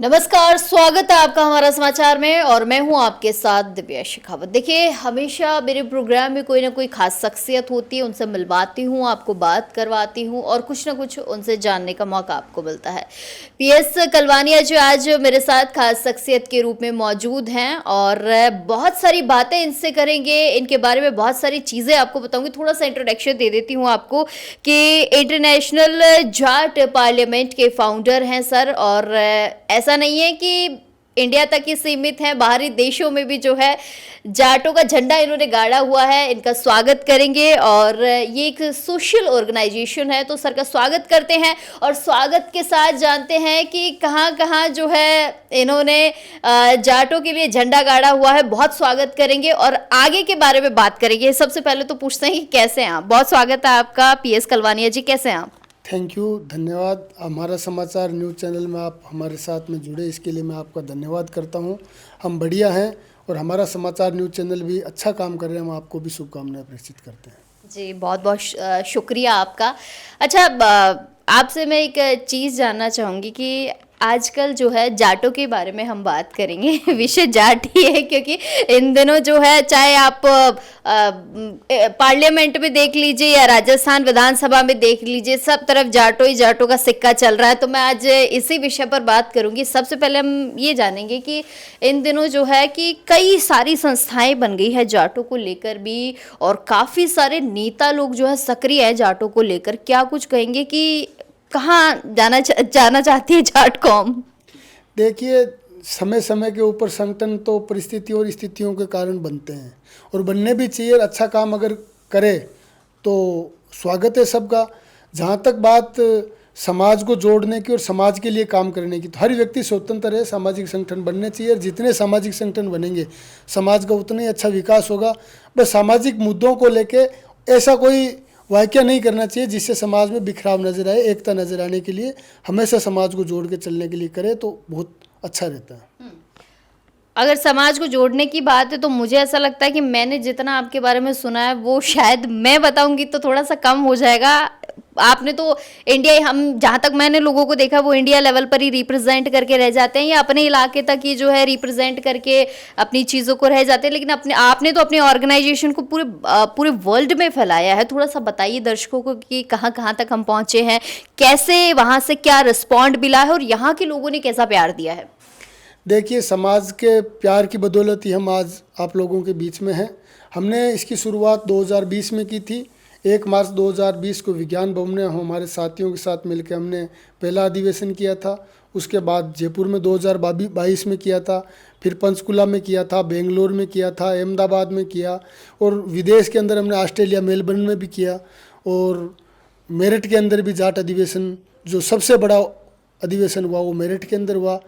नमस्कार, स्वागत है आपका हमारा समाचार में और मैं हूं आपके साथ दिव्या शेखावत। देखिए, हमेशा मेरे प्रोग्राम में कोई ना कोई खास शख्सियत होती है, उनसे मिलवाती हूं, आपको बात करवाती हूं और कुछ ना कुछ उनसे जानने का मौका आपको मिलता है। पीएस कलवानिया जो आज मेरे साथ खास शख्सियत के रूप में मौजूद हैं और बहुत सारी बातें इनसे करेंगे, इनके बारे में बहुत सारी चीज़ें आपको बताऊंगी। थोड़ा सा इंट्रोडक्शन दे देती हूँ आपको कि इंटरनेशनल जाट पार्लियामेंट के फाउंडर हैं सर, और ऐसा नहीं है कि इंडिया तक ही सीमित है, बाहरी देशों में भी जो है जाटों का झंडा इन्होंने गाड़ा हुआ है। इनका स्वागत करेंगे और ये एक सोशल ऑर्गेनाइजेशन है, तो सर का स्वागत करते हैं और स्वागत के साथ जानते हैं कि कहाँ कहाँ जो है इन्होंने जाटों के लिए झंडा गाड़ा हुआ है। बहुत स्वागत करेंगे और आगे के बारे में बात करेंगे। सबसे पहले तो पूछते हैं कि कैसे हैं आप। बहुत स्वागत है आपका पीएस कलवानिया जी, कैसे हैं आप? थैंक यू, धन्यवाद। हमारा समाचार न्यूज़ चैनल में आप हमारे साथ में जुड़े, इसके लिए मैं आपका धन्यवाद करता हूं। हम बढ़िया हैं और हमारा समाचार न्यूज़ चैनल भी अच्छा काम कर रहे हैं। हम आपको भी शुभकामनाएं प्रेषित करते हैं। जी, बहुत बहुत शुक्रिया आपका। अच्छा, आपसे मैं एक चीज़ जानना चाहूँगी कि आजकल जो है जाटों के बारे में हम बात करेंगे। विषय जाट ही है, क्योंकि इन दिनों जो है, चाहे आप पार्लियामेंट में देख लीजिए या राजस्थान विधानसभा में देख लीजिए, सब तरफ जाटों ही जाटों का सिक्का चल रहा है। तो मैं आज इसी विषय पर बात करूंगी। सबसे पहले हम ये जानेंगे कि इन दिनों जो है कि कई सारी संस्थाएं बन गई है जाटों को लेकर भी, और काफ़ी सारे नेता लोग जो है सक्रिय है जाटों को लेकर। क्या कुछ कहेंगे कि कहाँ जाना चाहती है जाट कौम? देखिए, समय समय के ऊपर संगठन तो परिस्थिति और स्थितियों के कारण बनते हैं और बनने भी चाहिए। अच्छा काम अगर करे तो स्वागत है सबका। जहाँ तक बात समाज को जोड़ने की और समाज के लिए काम करने की, तो हर व्यक्ति स्वतंत्र है, सामाजिक संगठन बनने चाहिए। और जितने सामाजिक संगठन बनेंगे समाज का उतना ही अच्छा विकास होगा। बस सामाजिक मुद्दों को लेके ऐसा कोई वाक्य नहीं करना चाहिए जिससे समाज में बिखराव नजर आए। एकता नजर आने के लिए हमेशा समाज को जोड़ के चलने के लिए करे तो बहुत अच्छा रहता है। अगर समाज को जोड़ने की बात है तो मुझे ऐसा लगता है कि मैंने जितना आपके बारे में सुना है वो शायद मैं बताऊंगी तो थोड़ा सा कम हो जाएगा। आपने तो इंडिया, हम जहाँ तक मैंने लोगों को देखा वो इंडिया लेवल पर ही रिप्रेजेंट करके रह जाते हैं या अपने इलाके तक ही जो है रिप्रेजेंट करके अपनी चीज़ों को रह जाते हैं, लेकिन आपने तो अपनी ऑर्गेनाइजेशन को पूरे वर्ल्ड में फैलाया है। थोड़ा सा बताइए दर्शकों को कि कहाँ कहाँ तक हम पहुँचे हैं, कैसे वहाँ से क्या रिस्पॉन्ड मिला है और यहाँ के लोगों ने कैसा प्यार दिया है। देखिए, समाज के प्यार की बदौलत ही हम आज आप लोगों के बीच में हैं। हमने इसकी शुरुआत 2020 में की थी। 1 मार्च 2020 को विज्ञान भवन में हमारे साथियों के साथ मिलकर हमने पहला अधिवेशन किया था। उसके बाद जयपुर में 2022 में किया था, फिर पंचकुला में किया था, बेंगलोर में किया था, अहमदाबाद में किया और विदेश के अंदर हमने ऑस्ट्रेलिया मेलबर्न में भी किया। और मेरठ के अंदर भी जाट अधिवेशन, जो सबसे बड़ा अधिवेशन हुआ, वो मेरठ के अंदर हुआ।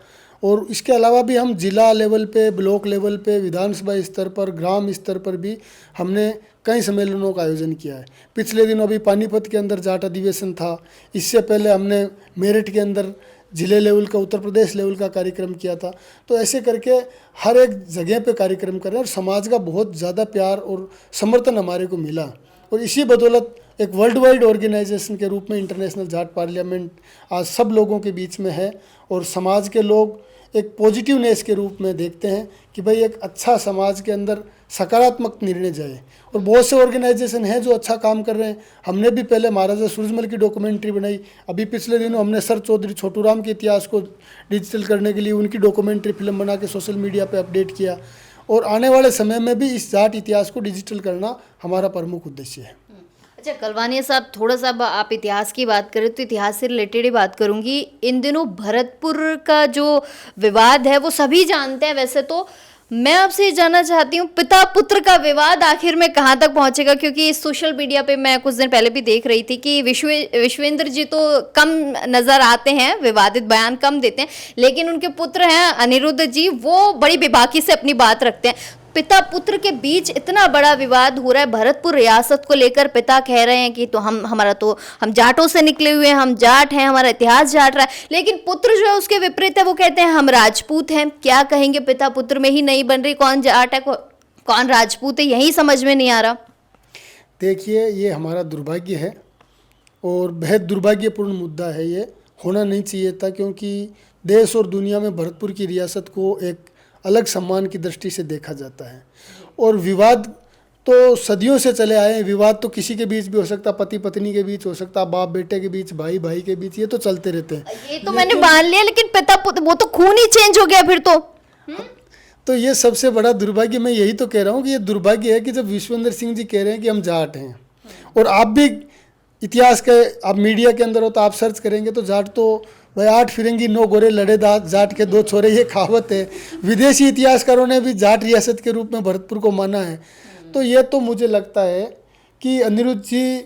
और इसके अलावा भी हम जिला लेवल पे, ब्लॉक लेवल पे, विधानसभा स्तर पर, ग्राम स्तर पर भी हमने कई सम्मेलनों का आयोजन किया है। पिछले दिनों अभी पानीपत के अंदर जाट अधिवेशन था। इससे पहले हमने मेरठ के अंदर जिले लेवल का, उत्तर प्रदेश लेवल का कार्यक्रम किया था। तो ऐसे करके हर एक जगह पे कार्यक्रम कर रहे हैं और समाज का बहुत ज़्यादा प्यार और समर्थन हमारे को मिला। और इसी बदौलत एक वर्ल्ड वाइड ऑर्गेनाइजेशन के रूप में इंटरनेशनल जाट पार्लियामेंट आज सब लोगों के बीच में है और समाज के लोग एक पॉजिटिवनेस के रूप में देखते हैं कि भाई एक अच्छा समाज के अंदर सकारात्मक निर्णय जाए। और बहुत से ऑर्गेनाइजेशन हैं जो अच्छा काम कर रहे हैं। हमने भी पहले महाराजा सूरजमल की डॉक्यूमेंट्री बनाई। अभी पिछले दिनों हमने सर चौधरी छोटू राम के इतिहास को डिजिटल करने के लिए उनकी डॉक्यूमेंट्री फिल्म बना के सोशल मीडिया पर अपडेट किया। और आने वाले समय में भी इस जाट इतिहास को डिजिटल करना हमारा प्रमुख उद्देश्य है। अच्छा कलवानिया साहब, थोड़ा सा आप इतिहास की बात करें तो इतिहास से रिलेटेड ही बात करूंगी। इन दिनों भरतपुर का जो विवाद है वो सभी जानते हैं। वैसे तो मैं आपसे ये जानना चाहती हूँ, पिता पुत्र का विवाद आखिर में कहाँ तक पहुंचेगा? क्योंकि सोशल मीडिया पे मैं कुछ दिन पहले भी देख रही थी कि विश्वेंद्र जी तो कम नजर आते हैं, विवादित बयान कम देते हैं, लेकिन उनके पुत्र हैं अनिरुद्ध जी, वो बड़ी बेबाकी से अपनी बात रखते हैं। पिता पुत्र के बीच इतना बड़ा विवाद हो रहा है भरतपुर रियासत को लेकर। पिता कह रहे हैं कि तो हम जाटों से निकले हुए हैं, हम जाट हैं, हमारा इतिहास जाट रहा है, लेकिन पुत्र जो है उसके विपरीत है, वो कहते हैं हम राजपूत हैं। क्या कहेंगे? पिता पुत्र में ही नहीं बन रही, कौन जाट है कौन राजपूत है, यही समझ में नहीं आ रहा। देखिए, ये हमारा दुर्भाग्य है और बेहद दुर्भाग्यपूर्ण मुद्दा है। ये होना नहीं चाहिए था, क्योंकि देश और दुनिया में भरतपुर की रियासत को एक अलग सम्मान की दृष्टि से देखा जाता है। और विवाद तो सदियों से चले आए हैं। विवाद तो किसी के बीच भी हो सकता, पति पत्नी के बीच हो सकता, बाप बेटे के बीच, भाई भाई के बीच, ये तो चलते रहते हैं। ये तो मैंने मान लिया, लेकिन पिता पुत्र वो तो खून ही चेंज हो गया फिर तो ये सबसे बड़ा दुर्भाग्य, मैं यही तो कह रहा हूँ कि ये दुर्भाग्य है कि जब विश्वेंद्र सिंह जी कह रहे हैं कि हम जाट हैं, और आप भी इतिहास के, आप मीडिया के अंदर हो तो आप सर्च करेंगे तो जाट तो भाई 8 फिरंगी 9 गोरे लड़े जाट के 2 छोरे, ये कहावत है। विदेशी इतिहासकारों ने भी जाट रियासत के रूप में भरतपुर को माना है। तो ये तो मुझे लगता है कि अनिरुद्ध जी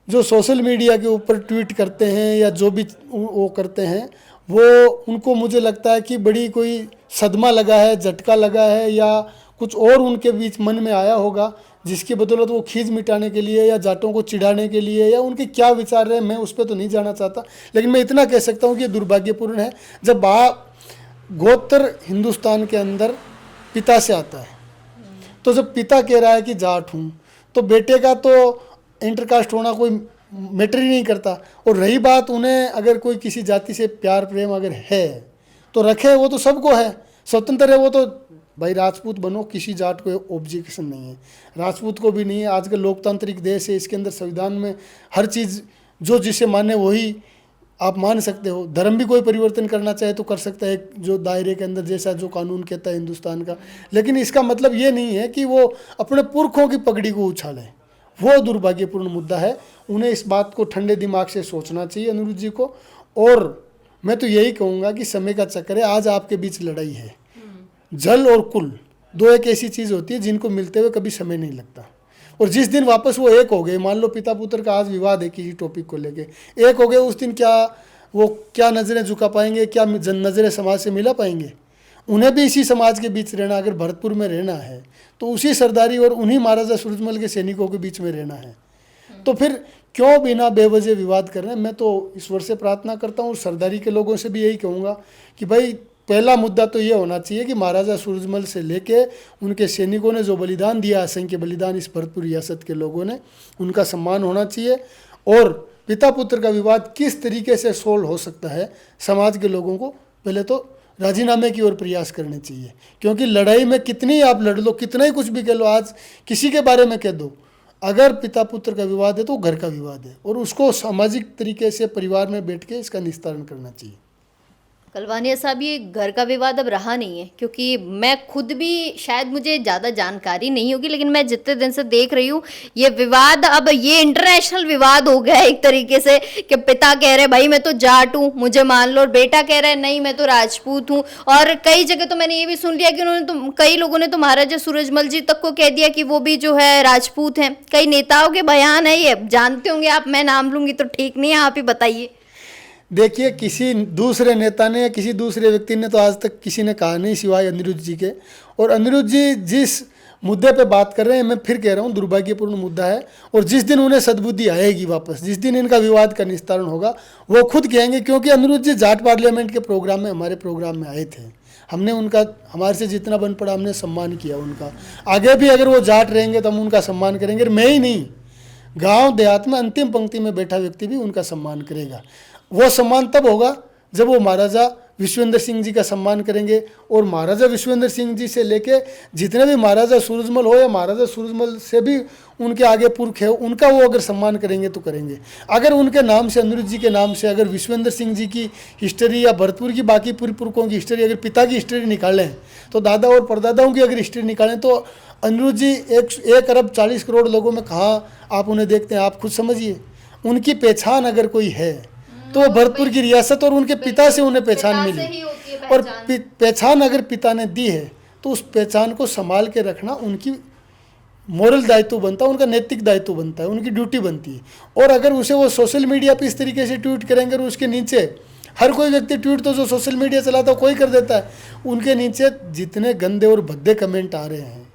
जो सोशल मीडिया के ऊपर ट्वीट करते हैं या जो भी वो करते हैं, वो उनको मुझे लगता है कि बड़ी कोई सदमा लगा है, झटका लगा है, या कुछ और उनके बीच मन में आया होगा, जिसकी बदौलत वो खींच मिटाने के लिए या जाटों को चिढ़ाने के लिए, या उनके क्या विचार रहे, मैं उस पर तो नहीं जाना चाहता। लेकिन मैं इतना कह सकता हूँ कि ये दुर्भाग्यपूर्ण है जब गोत्र हिंदुस्तान के अंदर पिता से आता है। तो जब पिता कह रहा है कि जाट हूँ, तो बेटे का तो इंटरकास्ट होना कोई मैटर ही नहीं करता। और रही बात, उन्हें अगर कोई किसी जाति से प्यार प्रेम अगर है तो रखे, वो तो सबको है, स्वतंत्र है। वो तो भाई राजपूत बनो, किसी जाट को ऑब्जेक्शन नहीं है, राजपूत को भी नहीं है। आजकल लोकतांत्रिक देश है, इसके अंदर संविधान में हर चीज़ जो जिसे माने वही आप मान सकते हो। धर्म भी कोई परिवर्तन करना चाहे तो कर सकता है, जो दायरे के अंदर जैसा जो कानून कहता है हिंदुस्तान का। लेकिन इसका मतलब ये नहीं है कि वो अपने पुरखों की पगड़ी को उछालें। वो दुर्भाग्यपूर्ण मुद्दा है। उन्हें इस बात को ठंडे दिमाग से सोचना चाहिए अनिरुद्ध जी को। और मैं तो यही कहूँगा कि समय का चक्कर है। आज आपके बीच लड़ाई है, जल और कुल दो एक ऐसी चीज़ होती है जिनको मिलते हुए कभी समय नहीं लगता। और जिस दिन वापस वो एक हो गए, मान लो पिता पुत्र का आज विवाद है किसी टॉपिक को लेके, एक हो गए, उस दिन क्या नज़रें झुका पाएंगे, क्या नज़रें समाज से मिला पाएंगे? उन्हें भी इसी समाज के बीच रहना, अगर भरतपुर में रहना है तो उसी सरदारी और उन्हीं महाराजा सूरजमल के सैनिकों के बीच में रहना है। तो फिर क्यों बिना बेवजह विवाद कर रहे हैं? मैं तो ईश्वर से प्रार्थना करता हूँ और सरदारी के लोगों से भी यही कहूँगा कि भाई पहला मुद्दा तो ये होना चाहिए कि महाराजा सूरजमल से लेके उनके सैनिकों ने जो बलिदान दिया, असंख्य बलिदान इस भरतपुर रियासत के लोगों ने, उनका सम्मान होना चाहिए। और पिता पुत्र का विवाद किस तरीके से सोल्व हो सकता है, समाज के लोगों को पहले तो राजीनामे की ओर प्रयास करने चाहिए। क्योंकि लड़ाई में कितनी आप लड़ लो, कितना ही कुछ भी कह लो, आज किसी के बारे में कह दो, अगर पिता पुत्र का विवाद है तो घर का विवाद है, और उसको सामाजिक तरीके से परिवार में बैठ के इसका निस्तारण करना चाहिए। कलवानिया साहब, ये घर का विवाद अब रहा नहीं है, क्योंकि मैं खुद भी, शायद मुझे ज़्यादा जानकारी नहीं होगी, लेकिन मैं जितने दिन से देख रही हूँ ये विवाद अब ये इंटरनेशनल विवाद हो गया है एक तरीके से, कि पिता कह रहे भाई मैं तो जाट हूँ मुझे मान लो, और बेटा कह रहा है नहीं मैं तो राजपूत हूँ। और कई जगह तो मैंने ये भी सुन लिया कि उन्होंने तो, कई लोगों ने तो महाराजा सूरजमल जी तक को कह दिया कि वो भी जो है राजपूत हैं। कई नेताओं के बयान है, ये जानते होंगे आप, मैं नाम लूँगी तो ठीक नहीं है, आप ही बताइए। देखिए, किसी दूसरे नेता ने या किसी दूसरे व्यक्ति ने तो आज तक किसी ने कहा नहीं सिवाय अनिरुद्ध जी के। और अनिरुद्ध जी जिस मुद्दे पे बात कर रहे हैं, मैं फिर कह रहा हूँ दुर्भाग्यपूर्ण मुद्दा है। और जिस दिन उन्हें सद्बुद्धि आएगी वापस, जिस दिन इनका विवाद का निस्तारण होगा, वो खुद कहेंगे। क्योंकि अनिरुद्ध जी जाट पार्लियामेंट के प्रोग्राम में, हमारे प्रोग्राम में आए थे, हमने उनका, हमारे से जितना बन पड़ा हमने सम्मान किया उनका। आगे भी अगर वो जाट रहेंगे तो हम उनका सम्मान करेंगे। मैं ही नहीं, गाँव देहात में अंतिम पंक्ति में बैठा व्यक्ति भी उनका सम्मान करेगा। वो सम्मान तब होगा जब वो महाराजा विश्वेंद्र सिंह जी का सम्मान करेंगे। और महाराजा विश्वेंद्र सिंह जी से लेके जितने भी महाराजा सूरजमल हो या महाराजा सूरजमल से भी उनके आगे पुरख है, उनका वो अगर सम्मान करेंगे तो करेंगे। अगर उनके नाम से, अनिरुद्ध जी के नाम से, अगर विश्वेंद्र सिंह जी की हिस्ट्री या भरतपुर की बाकी पुरखों की हिस्ट्री, अगर पिता की हिस्ट्री निकालें, तो दादा और परदादाओं की अगर हिस्ट्री निकालें, तो अनिरुद्ध जी 1 अरब 40 करोड़ लोगों में कहाँ आप उन्हें देखते हैं? आप खुद समझिए। उनकी पहचान अगर कोई है तो भरतपुर की रियासत और उनके पिता से उन्हें पहचान मिली। और पहचान अगर पिता ने दी है तो उस पहचान को संभाल के रखना उनकी मोरल दायित्व बनता है, उनका नैतिक दायित्व बनता है, उनकी ड्यूटी बनती है। और अगर उसे वो सोशल मीडिया पे इस तरीके से ट्वीट करेंगे, और उसके नीचे हर कोई व्यक्ति ट्वीट तो जो सोशल मीडिया चलाता है कोई कर देता है, उनके नीचे जितने गंदे और भद्दे कमेंट आ रहे हैं,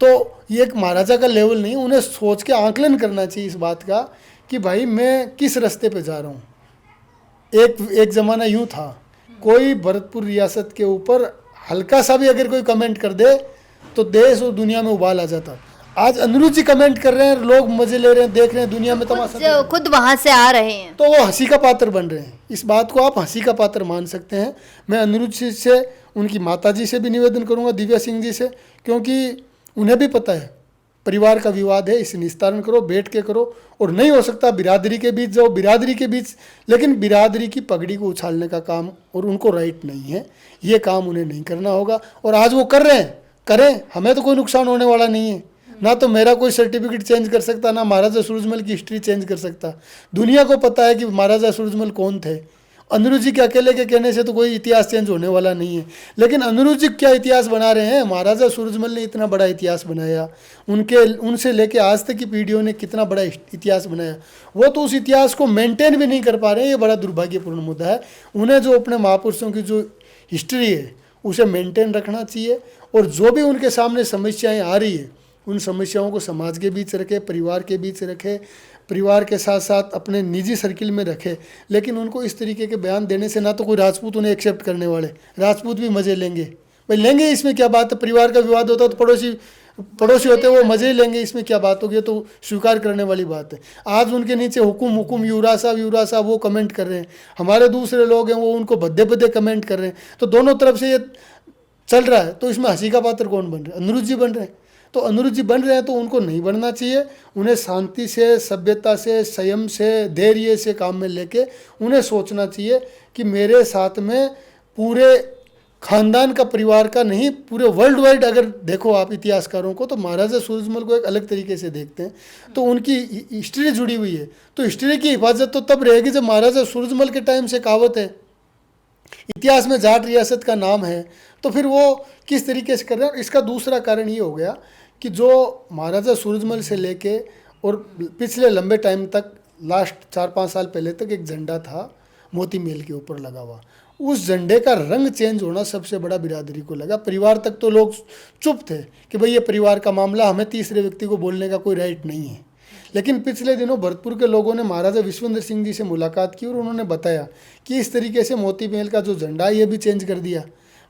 तो ये एक महाराजा का लेवल नहीं। उन्हें सोच के आंकलन करना चाहिए इस बात का कि भाई मैं किस रास्ते पे जा रहा हूँ। एक ज़माना यूँ था, कोई भरतपुर रियासत के ऊपर हल्का सा भी अगर कोई कमेंट कर दे तो देश और दुनिया में उबाल आ जाता। आज अनिरुद्ध जी कमेंट कर रहे हैं, लोग मजे ले रहे हैं, देख रहे हैं, दुनिया में तमाशा जो खुद वहां से आ रहे हैं, तो वो हंसी का पात्र बन रहे हैं। इस बात को आप हंसी का पात्र मान सकते हैं। मैं अनिरुद्ध जी से, उनकी माता जी से भी निवेदन करूंगा, दिव्या सिंह जी से, क्योंकि उन्हें भी पता है परिवार का विवाद है, इसे निस्तारण करो, बैठ के करो। और नहीं हो सकता बिरादरी के बीच जाओ, बिरादरी के बीच, लेकिन बिरादरी की पगड़ी को उछालने का काम और उनको राइट नहीं है, ये काम उन्हें नहीं करना होगा। और आज वो कर रहे हैं, करें, हमें तो कोई नुकसान होने वाला नहीं है। ना तो मेरा कोई सर्टिफिकेट चेंज कर सकता, ना महाराजा सूरजमल की हिस्ट्री चेंज कर सकता। दुनिया को पता है कि महाराजा सूरजमल कौन थे। अनिरुद्ध जी के अकेले के कहने से तो कोई इतिहास चेंज होने वाला नहीं है। लेकिन अनिरुद्ध जी क्या इतिहास बना रहे हैं, महाराजा सूरजमल ने इतना बड़ा इतिहास बनाया, उनसे लेके आज तक की पीढ़ियों ने कितना बड़ा इतिहास बनाया, वो तो उस इतिहास को मेंटेन भी नहीं कर पा रहे हैं। ये बड़ा दुर्भाग्यपूर्ण मुद्दा है। उन्हें जो अपने महापुरुषों की जो हिस्ट्री है उसे मेंटेन रखना चाहिए, और जो भी उनके सामने समस्याएँ आ रही है उन समस्याओं को समाज के बीच रखे, परिवार के बीच रखे, परिवार के साथ साथ अपने निजी सर्किल में रखे। लेकिन उनको इस तरीके के बयान देने से ना तो कोई राजपूत उन्हें एक्सेप्ट करने वाले, राजपूत भी मज़े लेंगे, भाई लेंगे, इसमें क्या बात है। परिवार का विवाद होता है तो पड़ोसी होते हैं वो मज़े ही लेंगे, इसमें क्या बात होगी, तो स्वीकार करने वाली बात है। आज उनके नीचे हुकुम युवराज साहब वो कमेंट कर रहे हैं, हमारे दूसरे लोग हैं वो उनको भद्दे कमेंट कर रहे हैं। तो दोनों तरफ से ये चल रहा है, तो इसमें हंसी का पात्र कौन बन रहा है? अनिरुद्ध जी बन रहे हैं। तो अनिरुद्ध जी बन रहे हैं तो उनको नहीं बनना चाहिए। उन्हें शांति से, सभ्यता से, संयम से, धैर्य से काम में लेके उन्हें सोचना चाहिए कि मेरे साथ में पूरे खानदान का, परिवार का नहीं, पूरे वर्ल्ड वाइड अगर देखो आप इतिहासकारों को, तो महाराजा सूरजमल को एक अलग तरीके से देखते हैं। तो उनकी हिस्ट्री जुड़ी हुई है, तो हिस्ट्री की हिफाजत तो तब रहेगी जब महाराजा सूरजमल के टाइम से कहावत है, इतिहास में जाट रियासत का नाम है, तो फिर वो किस तरीके से कर रहे हैं। इसका दूसरा कारण ये हो गया कि जो महाराजा सूरजमल से लेके और पिछले लंबे टाइम तक, लास्ट 4-5 साल पहले तक एक झंडा था मोती महल के ऊपर लगा हुआ, उस झंडे का रंग चेंज होना सबसे बड़ा बिरादरी को लगा। परिवार तक तो लोग चुप थे कि भाई ये परिवार का मामला, हमें तीसरे व्यक्ति को बोलने का कोई राइट नहीं है। लेकिन पिछले दिनों भरतपुर के लोगों ने महाराजा विश्वेंद्र सिंह जी से मुलाकात की और उन्होंने बताया कि इस तरीके से मोती महल का जो झंडा है ये भी चेंज कर दिया।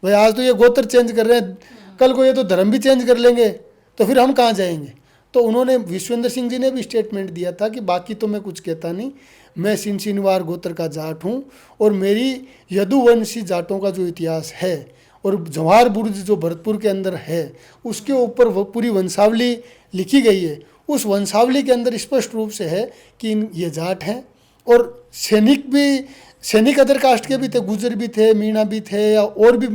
भाई आज तो ये गोत्र चेंज कर रहे हैं, कल को ये तो धर्म भी चेंज कर लेंगे, तो फिर हम कहाँ जाएंगे। तो उन्होंने, विश्वेंद्र सिंह जी ने भी स्टेटमेंट दिया था कि बाकी तो मैं कुछ कहता नहीं, मैं सिनसिनवार गोत्र का जाट हूँ और मेरी यदुवंशी जाटों का जो इतिहास है और जवाहर बुर्ज जो भरतपुर के अंदर है उसके ऊपर वो पूरी वंशावली लिखी गई है। उस वंशावली के अंदर स्पष्ट रूप से है कि ये जाट हैं। और सैनिक अदर कास्ट के भी थे, गुजर भी थे, मीणा भी थे, या और भी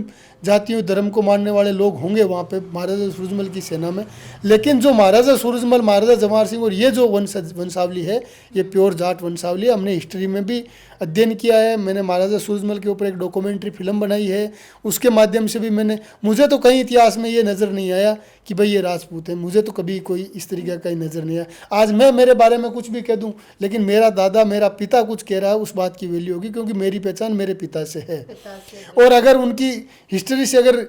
जातियों धर्म को मानने वाले लोग होंगे वहाँ पे महाराजा सूरजमल की सेना में। लेकिन जो महाराजा सूरजमल, महाराजा जवाहर सिंह और ये जो वंशावली है ये प्योर जाट वंशावली है। हमने हिस्ट्री में भी अध्ययन किया है, मैंने महाराजा सूरजमल के ऊपर एक डॉक्यूमेंट्री फिल्म बनाई है, उसके माध्यम से भी मुझे तो कहीं इतिहास में ये नज़र नहीं आया कि भाई ये राजपूत है, मुझे तो कभी कोई इस तरीके का नज़र नहीं आया। आज मैं मेरे बारे में कुछ भी कह दूँ, लेकिन मेरा दादा, मेरा पिता कुछ कह रहा है, उस बात की वैल्यू होगी, क्योंकि मेरी पहचान मेरे पिता से है। और अगर उनकी हिस्ट्री से अगर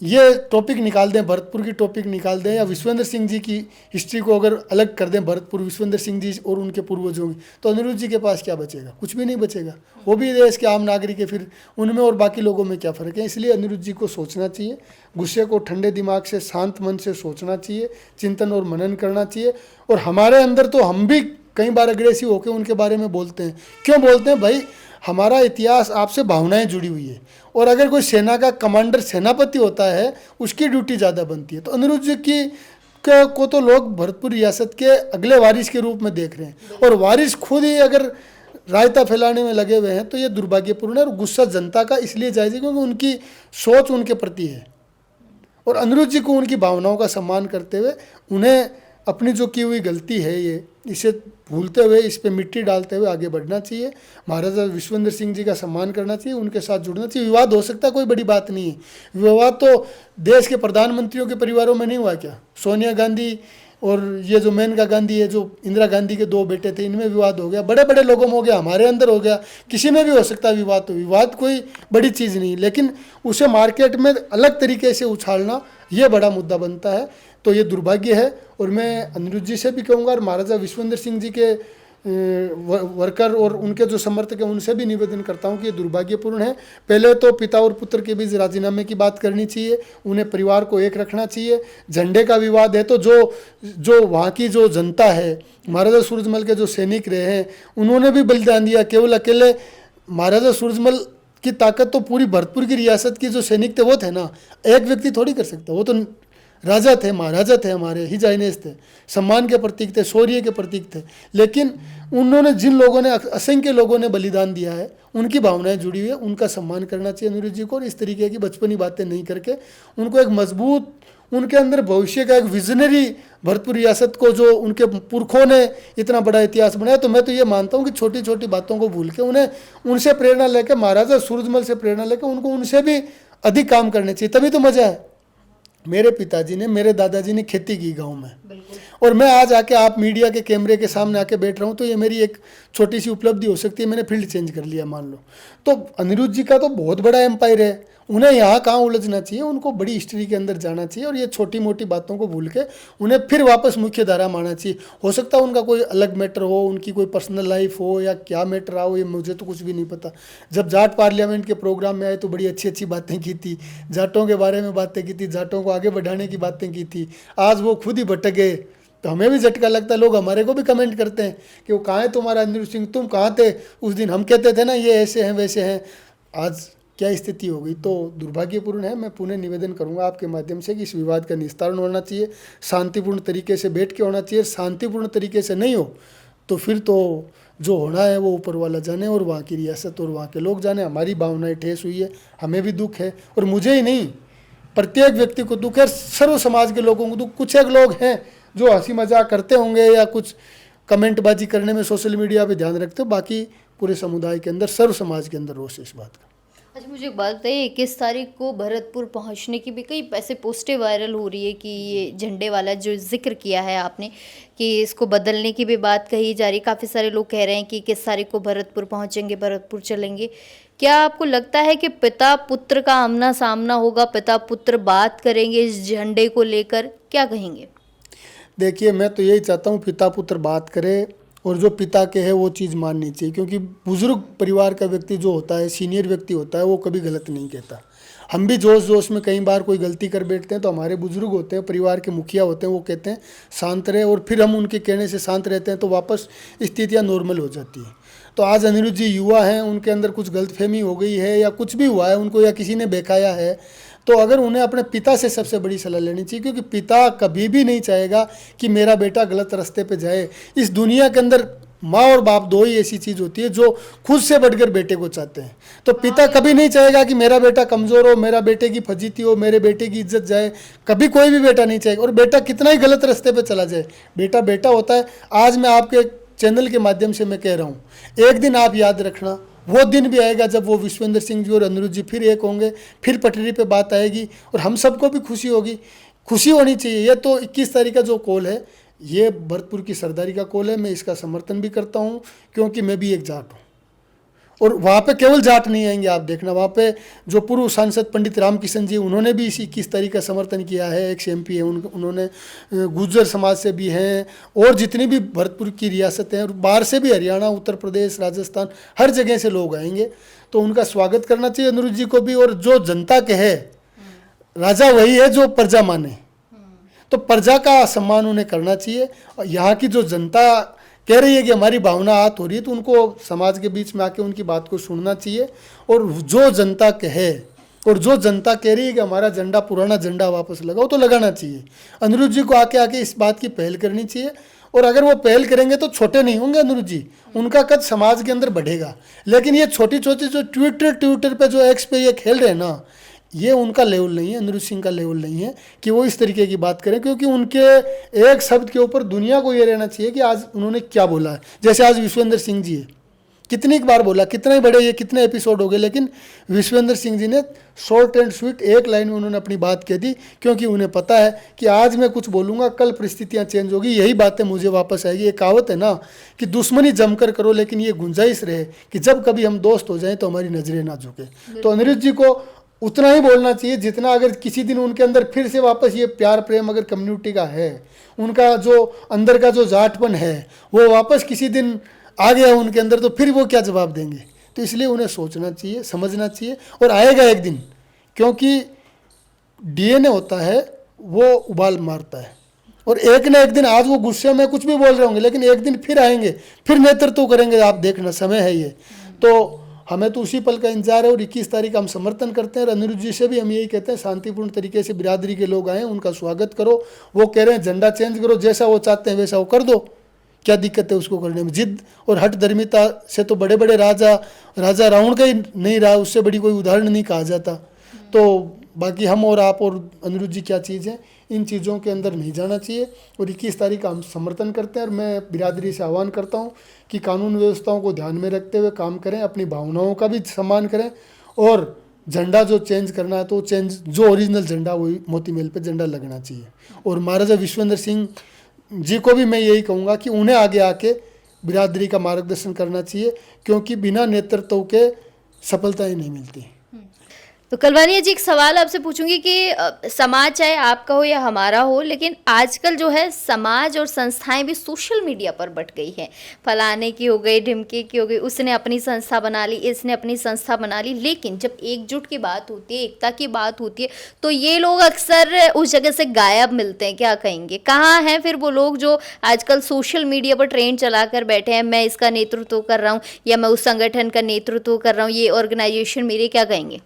ये टॉपिक निकाल दें, भरतपुर की टॉपिक निकाल दें, या विश्वेंद्र सिंह जी की हिस्ट्री को अगर अलग कर दें, भरतपुर, विश्वेंद्र सिंह जी और उनके पूर्वजों की, तो अनिरुद्ध जी के पास क्या बचेगा? कुछ भी नहीं बचेगा। वो भी देश के आम नागरिक है, फिर उनमें और बाकी लोगों में क्या फ़र्क है। इसलिए अनिरुद्ध जी को सोचना चाहिए, गुस्से को ठंडे दिमाग से, शांत मन से सोचना चाहिए, चिंतन और मनन करना चाहिए। और हमारे अंदर तो हम भी कई बार अग्रेसिव होकर उनके बारे में बोलते हैं। क्यों बोलते हैं? भाई हमारा इतिहास आपसे भावनाएं जुड़ी हुई है, और अगर कोई सेना का कमांडर सेनापति होता है उसकी ड्यूटी ज़्यादा बनती है। तो अनिरुद्ध जी को तो लोग भरतपुर रियासत के अगले वारिस के रूप में देख रहे हैं, और वारिस खुद ही अगर रायता फैलाने में लगे हुए हैं तो ये दुर्भाग्यपूर्ण है। और गुस्सा जनता का इसलिए जायज़ है क्योंकि उनकी सोच उनके प्रति है, और अनिरुद्ध जी को उनकी भावनाओं का सम्मान करते हुए उन्हें अपनी जो की हुई गलती है इसे भूलते हुए, इस पे मिट्टी डालते हुए आगे बढ़ना चाहिए। महाराजा विश्वेंद्र सिंह जी का सम्मान करना चाहिए, उनके साथ जुड़ना चाहिए। विवाद हो सकता है, कोई बड़ी बात नहीं है। विवाद तो देश के प्रधानमंत्रियों के परिवारों में नहीं हुआ क्या? सोनिया गांधी और ये जो मेनका गांधी है, जो इंदिरा गांधी के 2 बेटे थे, इनमें विवाद हो गया, बड़े बड़े लोगों में हो गया, हमारे अंदर हो गया, किसी में भी हो सकता है विवाद। तो विवाद कोई बड़ी चीज़ नहीं, लेकिन उसे मार्केट में अलग तरीके से उछालना ये बड़ा मुद्दा बनता है। तो ये दुर्भाग्य है। और मैं अनिरुद्ध जी से भी कहूँगा, और महाराजा विश्वेंद्र सिंह जी के वर्कर और उनके जो समर्थक हैं उनसे भी निवेदन करता हूं कि ये दुर्भाग्यपूर्ण है। पहले तो पिता और पुत्र के बीच राजीनामे की बात करनी चाहिए, उन्हें परिवार को एक रखना चाहिए। झंडे का विवाद है तो जो वहाँ की जो जनता है, महाराजा सूरजमल के जो सैनिक रहे हैं उन्होंने भी बलिदान दिया। केवल अकेले महाराजा सूरजमल की ताकत तो पूरी भरतपुर की रियासत की जो सैनिक थे वो थे ना, एक व्यक्ति थोड़ी कर सकता। वो तो राजा थे, महाराजा थे, हमारे हिज हाइनेस थे, सम्मान के प्रतीक थे, शौर्य के प्रतीक थे। लेकिन उन्होंने जिन लोगों ने, असंख्य लोगों ने बलिदान दिया है, उनकी भावनाएं जुड़ी हुई है, उनका सम्मान करना चाहिए अनिरुद्ध जी को। और इस तरीके की बचपनी बातें नहीं करके उनको एक मजबूत, उनके अंदर भविष्य का एक विजनरी भरतपुर रियासत को, जो उनके पुरखों ने इतना बड़ा इतिहास बनाया, तो मैं तो ये मानता हूँ कि छोटी छोटी बातों को भूल के उन्हें उनसे प्रेरणा लेकर, महाराजा सूरजमल से प्रेरणा लेकर उनको उनसे भी अधिक काम करने चाहिए, तभी तो मजा है। मेरे पिताजी ने, मेरे दादाजी ने खेती की गांव में, और मैं आज आके आप मीडिया के कैमरे के सामने आके बैठ रहा हूँ, तो ये मेरी एक छोटी सी उपलब्धि हो सकती है। मैंने फील्ड चेंज कर लिया मान लो, तो अनिरुद्ध जी का तो बहुत बड़ा एम्पायर है, उन्हें यहाँ कहाँ उलझना चाहिए, उनको बड़ी हिस्ट्री के अंदर जाना चाहिए और ये छोटी मोटी बातों को भूल के उन्हें फिर वापस मुख्य धारा में आना चाहिए। हो सकता है उनका कोई अलग मैटर हो, उनकी कोई पर्सनल लाइफ हो या क्या मैटर हो, ये मुझे तो कुछ भी नहीं पता। जब जाट पार्लियामेंट के प्रोग्राम में आए तो बड़ी अच्छी अच्छी बातें की थी, जाटों के बारे में बातें की थी, जाटों को आगे बढ़ाने की बातें की थी। आज वो खुद ही भटक गए तो हमें भी झटका लगता है। लोग हमारे को भी कमेंट करते हैं कि वो कहाँ है तुम्हारा अनिरुद्ध सिंह, तुम कहाँ थे उस दिन, हम कहते थे ना ये ऐसे हैं वैसे हैं। आज क्या स्थिति हो गई, तो दुर्भाग्यपूर्ण है। मैं पुनः निवेदन करूंगा आपके माध्यम से कि इस विवाद का निस्तारण होना चाहिए, शांतिपूर्ण तरीके से बैठ के होना चाहिए। शांतिपूर्ण तरीके से नहीं हो तो फिर तो जो होना है वो ऊपर वाला जाने और वहाँ की रियासत और वहाँ के लोग जाने। हमारी भावनाएं ठेस हुई है, हमें भी दुख है, और मुझे ही नहीं प्रत्येक व्यक्ति को दुख है, सर्व समाज के लोगों को दुख। कुछ एक लोग हैं जो हंसी मजाक करते होंगे या कुछ कमेंटबाजी करने में सोशल मीडिया पे ध्यान रखते हो, बाकी पूरे समुदाय के अंदर, सर्व समाज के अंदर रोष है इस बात का। अच्छा, मुझे एक बात बताइए, 21 तारीख को भरतपुर पहुंचने की भी कई ऐसे पोस्टें वायरल हो रही है कि ये झंडे वाला जो जिक्र किया है आपने कि इसको बदलने की भी बात कही जा रही है। काफ़ी सारे लोग कह रहे हैं कि 21 तारीख को भरतपुर पहुंचेंगे, भरतपुर चलेंगे। क्या आपको लगता है कि पिता पुत्र का आमना सामना होगा, पिता पुत्र बात करेंगे इस झंडे को लेकर, क्या कहेंगे? देखिए, मैं तो यही चाहता हूँ पिता पुत्र बात करे और जो पिता के है वो चीज़ माननी चाहिए, क्योंकि बुजुर्ग परिवार का व्यक्ति जो होता है, सीनियर व्यक्ति होता है, वो कभी गलत नहीं कहता। हम भी जोश जोश में कई बार कोई गलती कर बैठते हैं तो हमारे बुजुर्ग होते हैं, परिवार के मुखिया होते हैं, वो कहते हैं शांत रहे, और फिर हम उनके कहने से शांत रहते हैं तो वापस स्थितियाँ नॉर्मल हो जाती हैं। तो आज अनिरुद्ध जी युवा हैं, उनके अंदर कुछ गलतफहमी हो गई है या कुछ भी हुआ है उनको, या किसी ने बहकाया है, तो अगर उन्हें अपने पिता से सबसे बड़ी सलाह लेनी चाहिए, क्योंकि पिता कभी भी नहीं चाहेगा कि मेरा बेटा गलत रास्ते पे जाए। इस दुनिया के अंदर माँ और बाप दो ही ऐसी चीज़ होती है जो खुद से बढ़कर बेटे को चाहते हैं। तो पिता कभी नहीं चाहेगा कि मेरा बेटा कमज़ोर हो, मेरा बेटे की फजीती हो, मेरे बेटे की इज्जत जाए, कभी कोई भी बेटा नहीं चाहेगा। और बेटा कितना ही गलत रास्ते पे चला जाए, बेटा बेटा होता है। आज मैं आपके चैनल के माध्यम से मैं कह रहा हूँ, एक दिन आप याद रखना, वो दिन भी आएगा जब वो विश्वेंद्र सिंह जी और अनिरुद्ध जी फिर एक होंगे, फिर पटरी पे बात आएगी और हम सबको भी खुशी होगी। खुशी होनी चाहिए। ये तो 21 तारीख का जो कॉल है, ये भरतपुर की सरदारी का कॉल है, मैं इसका समर्थन भी करता हूँ, क्योंकि मैं भी एक जाट हूँ। और वहाँ पे केवल जाट नहीं आएंगे, आप देखना, वहाँ पे जो पूर्व सांसद पंडित रामकिशन जी, उन्होंने भी इसी 21 तारीख का समर्थन किया है। एक MP है, उन्होंने गुर्जर समाज से भी हैं, और जितनी भी भरतपुर की रियासतें हैं, और बाहर से भी, हरियाणा, उत्तर प्रदेश, राजस्थान, हर जगह से लोग आएंगे, तो उनका स्वागत करना चाहिए अनिरुद्ध जी को भी। और जो जनता के है, राजा वही है जो प्रजा माने, तो प्रजा का सम्मान उन्हें करना चाहिए। और यहाँ की जो जनता कह रही है कि हमारी भावना आहत हो रही है, तो उनको समाज के बीच में आके उनकी बात को सुनना चाहिए। और जो जनता कहे और जो जनता कह रही है कि हमारा झंडा, पुराना झंडा वापस लगाओ, तो लगाना चाहिए। अनिरुद्ध जी को आके इस बात की पहल करनी चाहिए। और अगर वो पहल करेंगे तो छोटे नहीं होंगे अनिरुद्ध जी, उनका कद समाज के अंदर बढ़ेगा। लेकिन ये छोटी छोटी जो ट्विटर पे जो एक्स पे ये खेल रहे हैं ना, ये उनका लेवल नहीं है, अनिरुद्ध सिंह का लेवल नहीं है कि वो इस तरीके की बात करें, क्योंकि उनके एक शब्द के ऊपर दुनिया को ये रहना चाहिए कि आज उन्होंने क्या बोला है। जैसे आज विश्वेंद्र सिंह जी है, कितनी बार बोला, कितने बड़े ये कितने एपिसोड हो गए, लेकिन विश्वेंद्र सिंह जी ने शॉर्ट एंड स्वीट एक लाइन में उन्होंने अपनी बात कह दी, क्योंकि उन्हें पता है कि आज मैं कुछ बोलूँगा, कल परिस्थितियाँ चेंज होगी, यही बातें मुझे वापस आएगी। ये कहावत है ना कि दुश्मनी जमकर करो, लेकिन ये गुंजाइश रहे कि जब कभी हम दोस्त हो जाएं तो हमारी नज़रें ना झुके। तो अनिरुद्ध जी को उतना ही बोलना चाहिए जितना अगर किसी दिन उनके अंदर फिर से वापस ये प्यार प्रेम अगर कम्युनिटी का है, उनका जो अंदर का जो जाटपन है वो वापस किसी दिन आ गया उनके अंदर, तो फिर वो क्या जवाब देंगे। तो इसलिए उन्हें सोचना चाहिए, समझना चाहिए, और आएगा एक दिन, क्योंकि डीएनए होता है वो उबाल मारता है, और एक ना एक दिन, आज वो गुस्से में कुछ भी बोल रहे होंगे लेकिन एक दिन फिर आएंगे, फिर नेतृत्व करेंगे, आप देखना, समय है ये। तो हमें तो उसी पल का इंतजार है, और 21 तारीख हम समर्थन करते हैं। और अनिरुद्ध जी से भी हम यही कहते हैं, शांतिपूर्ण तरीके से बिरादरी के लोग आए, उनका स्वागत करो। वो कह रहे हैं झंडा चेंज करो, जैसा वो चाहते हैं वैसा वो कर दो, क्या दिक्कत है उसको करने में। जिद और हट धर्मिता से तो बड़े बड़े राजा रावण का ही नहीं रहा, उससे बड़ी कोई उदाहरण नहीं कहा जाता। तो बाकी हम और आप और अनिरुद्ध जी क्या चीज़ है, इन चीज़ों के अंदर नहीं जाना चाहिए। और 21 तारीख का हम समर्थन करते हैं, और मैं बिरादरी से आह्वान करता हूं कि कानून व्यवस्थाओं को ध्यान में रखते हुए काम करें, अपनी भावनाओं का भी सम्मान करें, और झंडा जो चेंज करना है तो चेंज, जो ओरिजिनल झंडा वही मोती महल पे झंडा लगना चाहिए। और महाराजा विश्वेंद्र सिंह जी को भी मैं यही कहूँगा कि उन्हें आगे आके बिरादरी का मार्गदर्शन करना चाहिए, क्योंकि बिना नेतृत्व के सफलता ही नहीं मिलती। तो कलवानिया जी, एक सवाल आपसे पूछूंगी कि समाज चाहे आपका हो या हमारा हो, लेकिन आजकल जो है समाज और संस्थाएं भी सोशल मीडिया पर बट गई हैं। फलाने की हो गई, ढिमके की हो गई, उसने अपनी संस्था बना ली, इसने अपनी संस्था बना ली। लेकिन जब एकजुट की बात होती है, एकता की बात होती है, तो ये लोग अक्सर उस जगह से गायब मिलते हैं। क्या कहेंगे, कहाँ हैं फिर वो लोग जो आजकल सोशल मीडिया पर ट्रेंड चला कर बैठे हैं, मैं इसका नेतृत्व कर रहा हूँ या मैं उस संगठन का नेतृत्व कर रहा हूँ, ये ऑर्गेनाइजेशन मेरे, क्या कहेंगे?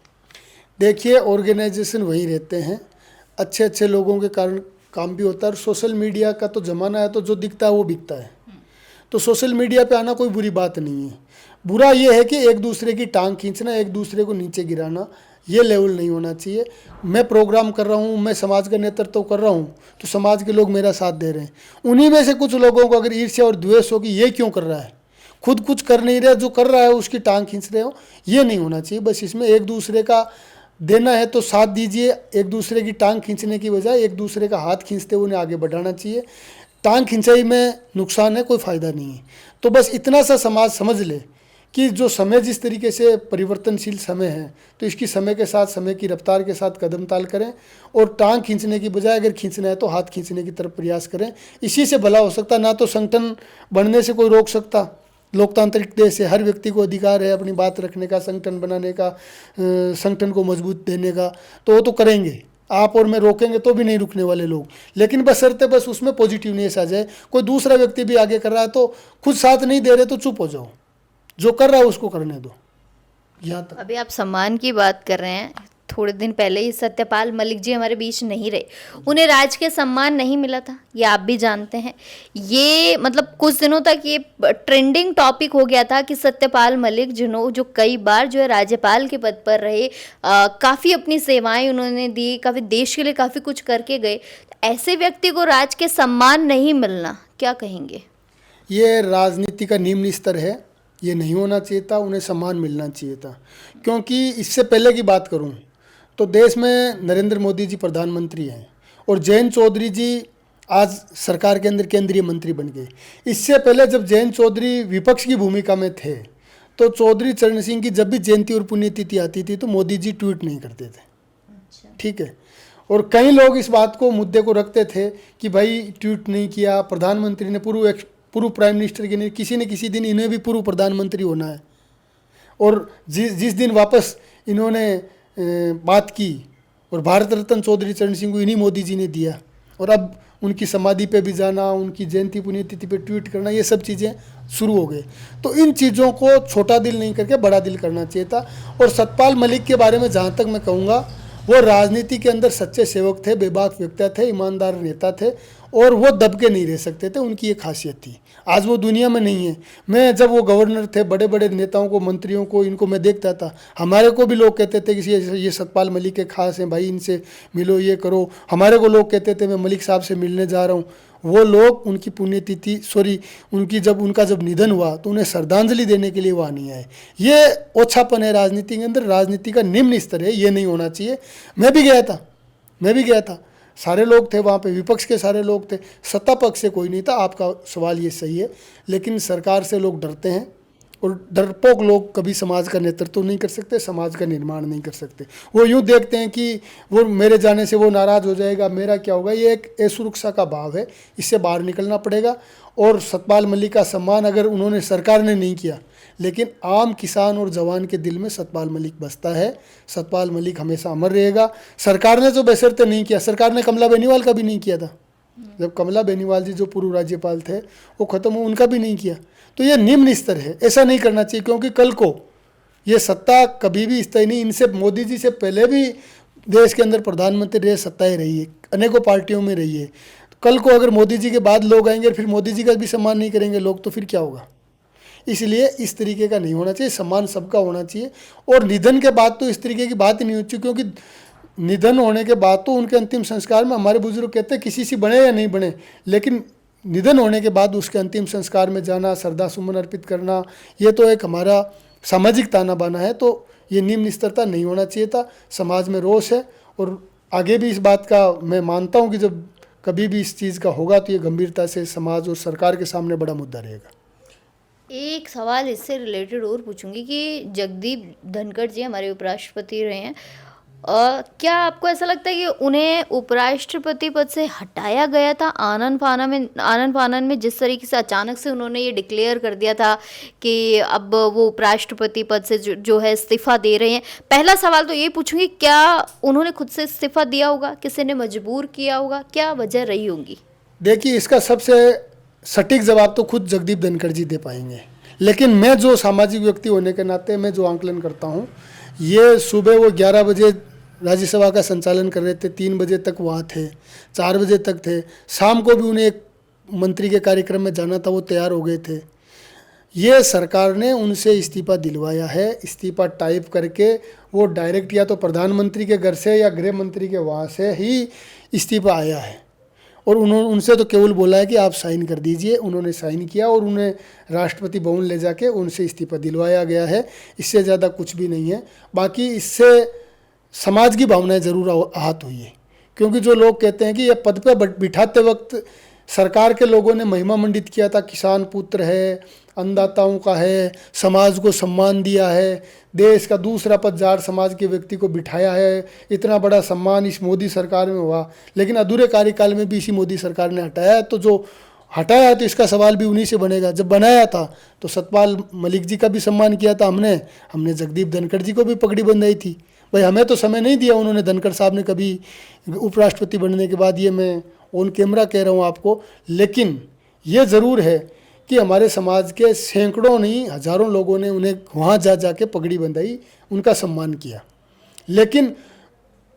देखिए, ऑर्गेनाइजेशन वही रहते हैं, अच्छे अच्छे लोगों के कारण काम भी होता है। और सोशल मीडिया का तो ज़माना है, तो जो दिखता है वो बिकता है। तो सोशल मीडिया पे आना कोई बुरी बात नहीं है। बुरा ये है कि एक दूसरे की टांग खींचना, एक दूसरे को नीचे गिराना, ये लेवल नहीं होना चाहिए। मैं प्रोग्राम कर रहा हूँ, मैं समाज का नेतृत्व कर रहा हूँ, तो समाज के लोग मेरा साथ दे रहे हैं। उन्हीं में से कुछ लोगों को अगर ईर्ष्या और द्वेष हो कि ये क्यों कर रहा है, खुद कुछ कर नहीं रहा, जो कर रहा है उसकी टांग खींच रहे हो, ये नहीं होना चाहिए। बस इसमें एक दूसरे का देना है तो साथ दीजिए, एक दूसरे की टांग खींचने की बजाय एक दूसरे का हाथ खींचते हुए उन्हें आगे बढ़ाना चाहिए। टांग खिंचाई में नुकसान है, कोई फ़ायदा नहीं है। तो बस इतना सा समाज समझ ले कि जो समय जिस तरीके से परिवर्तनशील समय है, तो इसकी समय के साथ, समय की रफ्तार के साथ कदम ताल करें, और टांग खींचने की बजाय अगर खींचना है तो हाथ खींचने की तरफ प्रयास करें। इसी से भला हो सकता। ना तो संगठन बनने से कोई रोक सकता, लोकतांत्रिक देश है, हर व्यक्ति को अधिकार है अपनी बात रखने का, संगठन बनाने का, संगठन को मजबूत देने का, तो वो तो करेंगे। आप और मैं रोकेंगे तो भी नहीं रुकने वाले लोग, लेकिन बशर्ते बस उसमें पॉजिटिवनेस आ जाए। कोई दूसरा व्यक्ति भी आगे कर रहा है तो खुद साथ नहीं दे रहे तो चुप हो जाओ, जो कर रहा है उसको करने दो। यहाँ तक। अभी आप सम्मान की बात कर रहे हैं, थोड़े दिन पहले ही सत्यपाल मलिक जी हमारे बीच नहीं रहे, उन्हें राजकीय सम्मान नहीं मिला था, ये आप भी जानते हैं। ये मतलब कुछ दिनों तक ये ट्रेंडिंग टॉपिक हो गया था कि सत्यपाल मलिक जो कई बार जो है राज्यपाल के पद पर रहे, काफ़ी अपनी सेवाएं उन्होंने दी, काफ़ी देश के लिए काफ़ी कुछ करके गए, ऐसे व्यक्ति को राजकीय सम्मान नहीं मिलना, क्या कहेंगे? ये राजनीति का निम्न स्तर है, ये नहीं होना चाहिए था, उन्हें सम्मान मिलना चाहिए था। क्योंकि इससे पहले की बात करूं तो देश में नरेंद्र मोदी जी प्रधानमंत्री हैं, और जयंत चौधरी जी आज सरकार के अंदर केंद्रीय मंत्री बन गए। इससे पहले जब जयंत चौधरी विपक्ष की भूमिका में थे, तो चौधरी चरण सिंह की जब भी जयंती और पुण्यतिथि आती थी तो मोदी जी ट्वीट नहीं करते थे। अच्छा। ठीक है। और कई लोग इस बात को, मुद्दे को रखते थे कि भाई ट्वीट नहीं किया, प्रधानमंत्री ने पूर्व प्राइम मिनिस्टर के, नहीं, किसी न किसी दिन इन्हें भी पूर्व प्रधानमंत्री होना है। और जिस दिन वापस इन्होंने बात की, और भारत रत्न चौधरी चरण सिंह को इन्हीं मोदी जी ने दिया, और अब उनकी समाधि पे भी जाना, उनकी जयंती पुण्यतिथि पे ट्वीट करना, ये सब चीज़ें शुरू हो गए। तो इन चीज़ों को छोटा दिल नहीं करके बड़ा दिल करना चाहिए था। और सतपाल मलिक के बारे में जहाँ तक मैं कहूँगा, वो राजनीति के अंदर सच्चे सेवक थे, बेबाक व्यक्ति थे, ईमानदार नेता थे, और वो दब के नहीं रह सकते थे, उनकी एक खासियत थी। आज वो दुनिया में नहीं है। मैं जब वो गवर्नर थे, बड़े बड़े नेताओं को, मंत्रियों को, इनको मैं देखता था, हमारे को भी लोग कहते थे कि ये सतपाल मलिक के खास हैं भाई, इनसे मिलो, ये करो। हमारे को लोग कहते थे मैं मलिक साहब से मिलने जा रहा हूँ। वो लोग उनकी पुण्यतिथि, उनका जब निधन हुआ तो उन्हें श्रद्धांजलि देने के लिए वहाँ नहीं आए। ये ओछापन है राजनीति के अंदर, राजनीति का निम्न स्तर है, ये नहीं होना चाहिए। मैं भी गया था, सारे लोग थे वहाँ पे, विपक्ष के सारे लोग थे, सत्ता पक्ष से कोई नहीं था। आपका सवाल ये सही है, लेकिन सरकार से लोग डरते हैं, और डरपोक लोग कभी समाज का नेतृत्व नहीं कर सकते, समाज का निर्माण नहीं कर सकते। वो यूँ देखते हैं कि वो मेरे जाने से वो नाराज़ हो जाएगा, मेरा क्या होगा। ये एक असुरक्षा का भाव है, इससे बाहर निकलना पड़ेगा। और सतपाल मलिक का सम्मान अगर उन्होंने सरकार ने नहीं किया, लेकिन आम किसान और जवान के दिल में सतपाल मलिक बसता है। सतपाल मलिक हमेशा अमर रहेगा। सरकार ने तो बेशर्ते नहीं किया, सरकार ने कमला बेनीवाल का भी नहीं किया था। जब कमला बेनीवाल जी जो पूर्व राज्यपाल थे वो ख़त्म हो, उनका भी नहीं किया। तो ये निम्न स्तर है, ऐसा नहीं करना चाहिए, क्योंकि कल को ये सत्ता कभी भी स्थायी नहीं। इनसे मोदी जी से पहले भी देश के अंदर प्रधानमंत्री रहे, सत्ताएं रही है, अनेकों पार्टियों में रही है। कल को अगर मोदी जी के बाद लोग आएंगे और फिर मोदी जी का भी सम्मान नहीं करेंगे लोग, तो फिर क्या होगा। इसलिए इस तरीके का नहीं होना चाहिए, सम्मान सबका होना चाहिए। और निधन के बाद तो इस तरीके की बात ही नहीं होती, क्योंकि निधन होने के बाद तो उनके अंतिम संस्कार में हमारे बुजुर्ग कहते हैं किसी से बने या नहीं बने, लेकिन निधन होने के बाद उसके अंतिम संस्कार में जाना, श्रद्धा सुमन अर्पित करना, ये तो एक हमारा सामाजिक ताना बाना है। तो ये निम्न स्तरता नहीं होना चाहिए था। समाज में रोष है और आगे भी इस बात का मैं मानता हूँ कि जब कभी भी इस चीज़ का होगा तो ये गंभीरता से समाज और सरकार के सामने बड़ा मुद्दा रहेगा। एक सवाल इससे रिलेटेड और पूछूंगी कि जगदीप धनखड़ जी हमारे उपराष्ट्रपति रहे हैं, क्या आपको ऐसा लगता है कि उन्हें उपराष्ट्रपति पद से हटाया गया था आनन फानन में जिस तरीके से अचानक से उन्होंने ये डिक्लेयर कर दिया था कि अब वो उपराष्ट्रपति पद से जो है इस्तीफा दे रहे हैं? पहला सवाल तो ये पूछूंगी, क्या उन्होंने खुद से इस्तीफा दिया होगा, किसी ने मजबूर किया होगा, क्या वजह रही होगी? देखिए, इसका सबसे सटीक जवाब तो खुद जगदीप धनखड़ जी दे पाएंगे, लेकिन मैं जो सामाजिक व्यक्ति होने के नाते मैं जो आंकलन करता हूँ, ये सुबह वो 11 बजे राज्यसभा का संचालन कर रहे थे, 3 बजे तक वहाँ थे, 4 बजे तक थे, शाम को भी उन्हें एक मंत्री के कार्यक्रम में जाना था, वो तैयार हो गए थे। ये सरकार ने उनसे इस्तीफा दिलवाया है। इस्तीफा टाइप करके वो डायरेक्ट या तो प्रधानमंत्री के घर से या गृह मंत्री के वहाँ से ही इस्तीफा आया है, और उन्होंने उनसे तो केवल बोला है कि आप साइन कर दीजिए। उन्होंने साइन किया और उन्हें राष्ट्रपति भवन ले जाके उनसे इस्तीफा दिलवाया गया है। इससे ज़्यादा कुछ भी नहीं है। बाकी इससे समाज की भावनाएं ज़रूर आहत हुई है, क्योंकि जो लोग कहते हैं कि ये पद पे बिठाते वक्त सरकार के लोगों ने महिमा मंडित किया था, किसान पुत्र है, अन्नदाताओं का है, समाज को सम्मान दिया है, देश का दूसरा पद जाट समाज के व्यक्ति को बिठाया है, इतना बड़ा सम्मान इस मोदी सरकार में हुआ, लेकिन अधूरे कार्यकाल में भी इसी मोदी सरकार ने हटाया। तो जो हटाया तो इसका सवाल भी उन्हीं से बनेगा। जब बनाया था तो सतपाल मलिक जी का भी सम्मान किया था हमने जगदीप धनखड़ जी को भी पगड़ी बंधाई थी। भाई, हमें तो समय नहीं दिया उन्होंने, धनखड़ साहब ने कभी उपराष्ट्रपति बनने के बाद। ये मैं ऑन कैमरा कह रहा हूँ आपको, लेकिन ये ज़रूर है कि हमारे समाज के सैकड़ों नहीं हज़ारों लोगों ने उन्हें वहाँ जा के पगड़ी बंधाई, उनका सम्मान किया। लेकिन